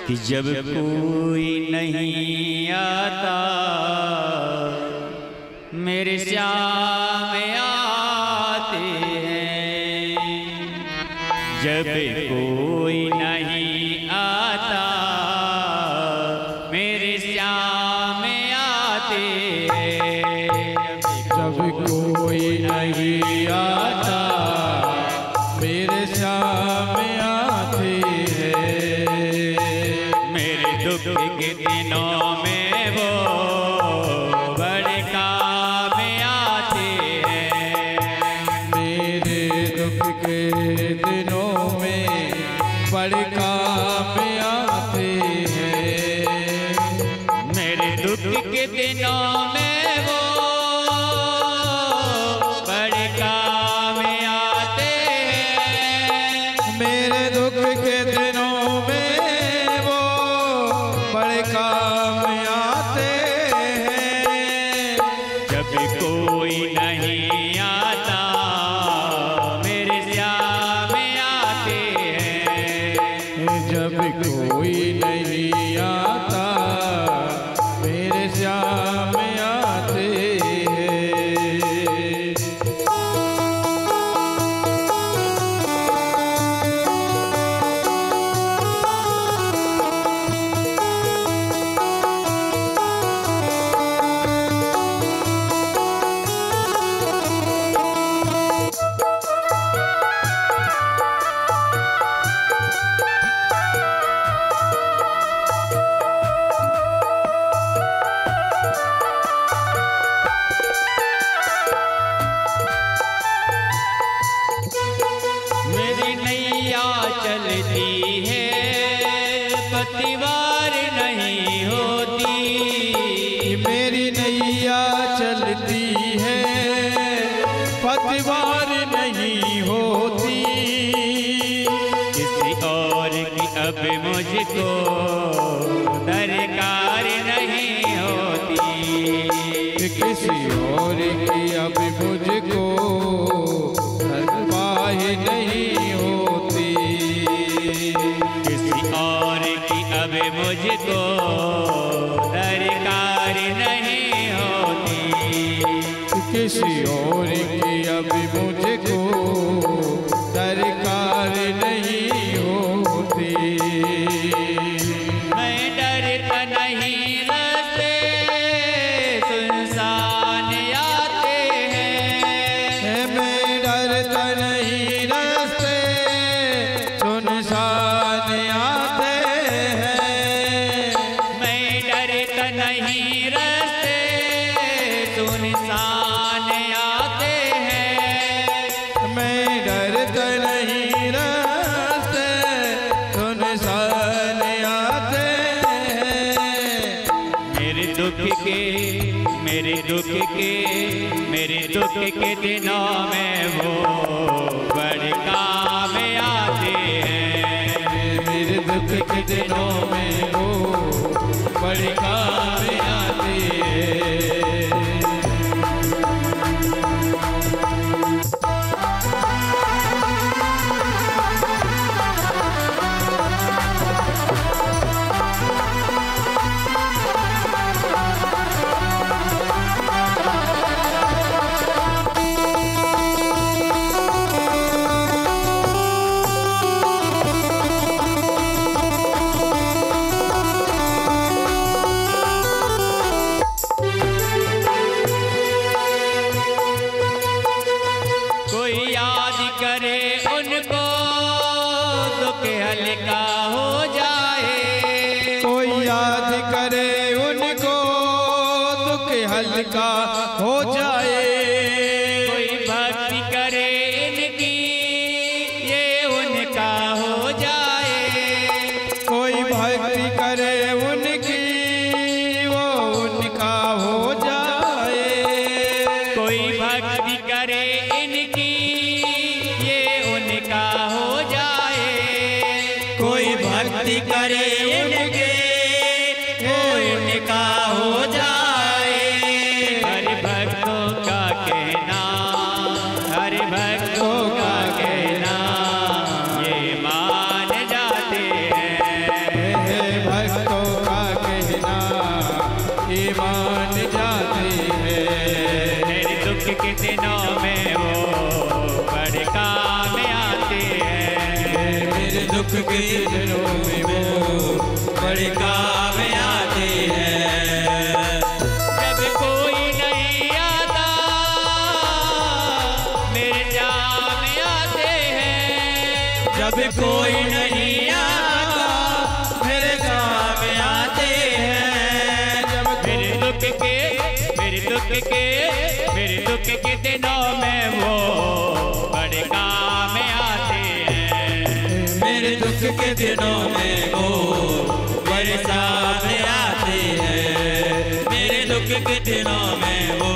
कि जब कोई नहीं आता मेरे श्याम आते हैं। जब कोई नहीं आता मेरे श्याम आते हैं। जब कोई नहीं आता मेरे श्याम आते हैं। मेरे दुख के दिनों में वो बड़े काम आते हैं। मेरे दुख के दिनों में बड़े काम आते हैं। मेरे दुख के दिनों में वो बड़े काम आते हैं। मेरे दुख के दिनों में वो बड़े काम आते हैं। जब कोई नहीं आता मेरे श्याम आते हैं। जब कोई नहीं आता मेरे श्याम आते हैं। मेरी नैया चलती है पतवार नहीं होती। मेरी नैया चलती है पतवार नहीं होती। किसी और की अब मुझको दरकार नहीं होती। किसी और की अब मुझको परवाह नहीं होती। किसी और की अब मुझको दरकार नहीं होती। किसी और की अब मुझको दरकार नहीं होती। मैं डरता नहीं रास्ते सुनसान आते हैं। मैं डरता नहीं रास्ते सुनसान आते हैं। मैं डरता नहीं रास्ते सुनसान आते हैं। मैं डरता नहीं रास्ते सुनसान आते हैं। मेरे दुख के दिनों में वो बड़े काम आते हैं। मेरे दुख के दिनों में वो बड़े काम आते हैं। कोई याद करे उनको दुख हल्का हो जाए। कोई याद करे उनको दुख हल्का हो जाए। कोई भक्ति करे इनकी ये उनका हो जाए। कोई भक्ति करे उनकी वो उनका हो जाए। कोई भक्ति करे इनकी ये उनका हो जाए। कोई भक्ति करे उनके वो उनका हो जाए। हर भक्तों का कहना, हर भक्तों का कहना ये मान जाते हैं। बड़े काम आते हैं। जब कोई नहीं आता मेरे काम आते हैं। जब कोई नहीं आता मेरे काम आते हैं। जब मेरे दुख के दिनों में वो बड़े काम आते हैं। मेरे दुख के दिनों में वो बड़े काम आते हैं। मेरे दुख के दिनों में वो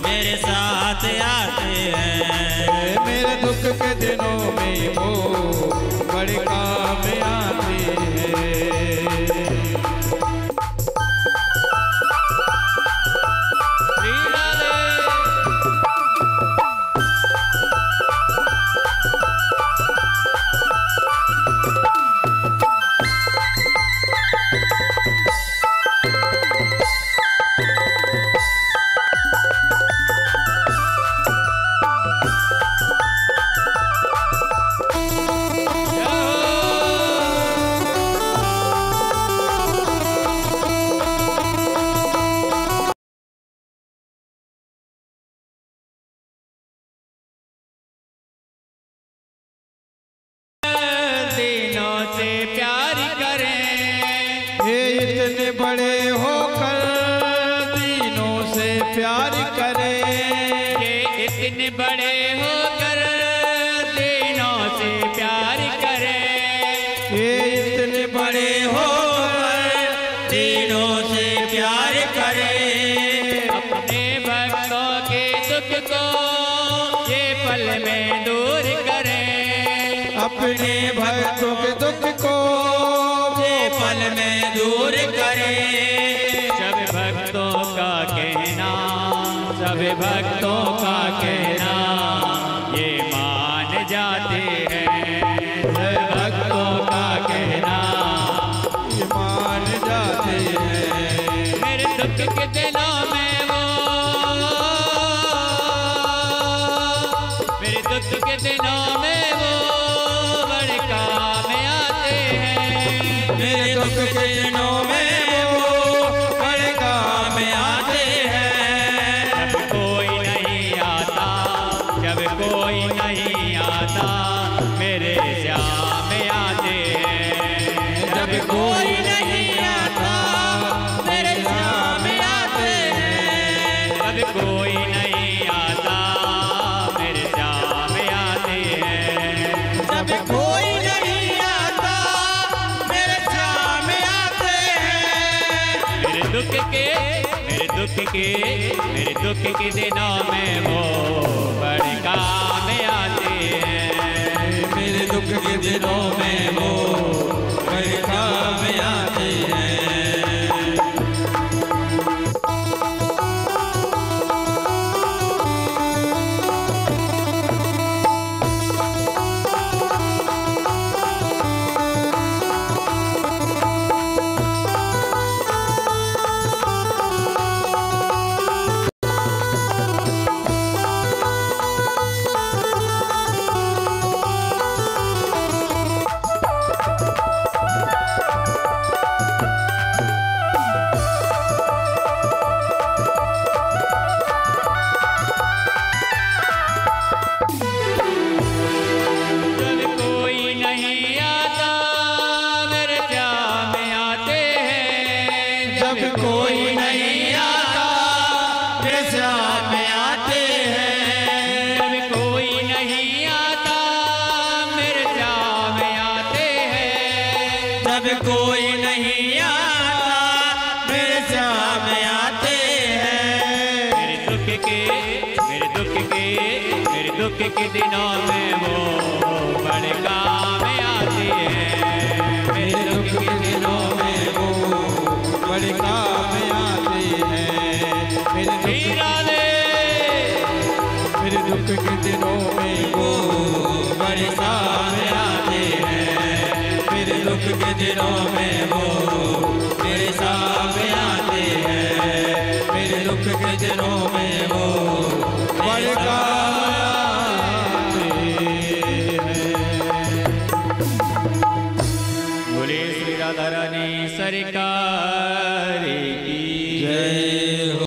मेरे साथ आते हैं। मेरे दुख के दिनों में वो बड़े काम आते हैं। इतने बड़े होकर दीनों से प्यार करें। ये इतने बड़े होकर दीनों से प्यार करें। ये इतने बड़े होकर दीनों से प्यार करें। अपने भक्तों के दुख को ये पल में दूर करें। अपने भक्तों के दुख को पल में दूर करें। सब भक्तों का कहना, सब भक्तों का कहना ये मान जाते हैं। सब भक्तों का कहना ये मान जाते हैं। मेरे दुख के दिनों में वो, मेरे दुख के दिनों में वो बड़े काम आते हैं। मेरे दुख के दिनों में वो बड़े काम आते हैं। जब कोई नहीं आता, जब कोई नहीं आता मेरे श्याम आते हैं। जब कोई नहीं आता मेरे श्याम आते हैं। जब कोई नहीं आता मेरे श्याम आते हैं। जब कोई नहीं आता मेरे श्याम आते हैं। मेरे दुख के, मेरे दुख के, मेरे दुख के दिनों में वो बड़े काम आते हैं। मेरे दुख के दिनों में वो बड़े काम आते हैं। जब कोई नहीं आता मेरे सामने आते हैं। मेरे दुख के, मेरे दुख के, मेरे दुख के दिनों में वो बड़े काम आते हैं। मेरे दुख के दिनों में वो बड़े काम आते हैं। मेरे दुख के दिनों में वो बड़े काम आते हैं। मेरे दुख के दिनों में वो मेरे सामने आते हैं। मेरे दुख के दिनों में वो बड़े काम आते हैं। बोले श्री राधा रानी सरकार की जय।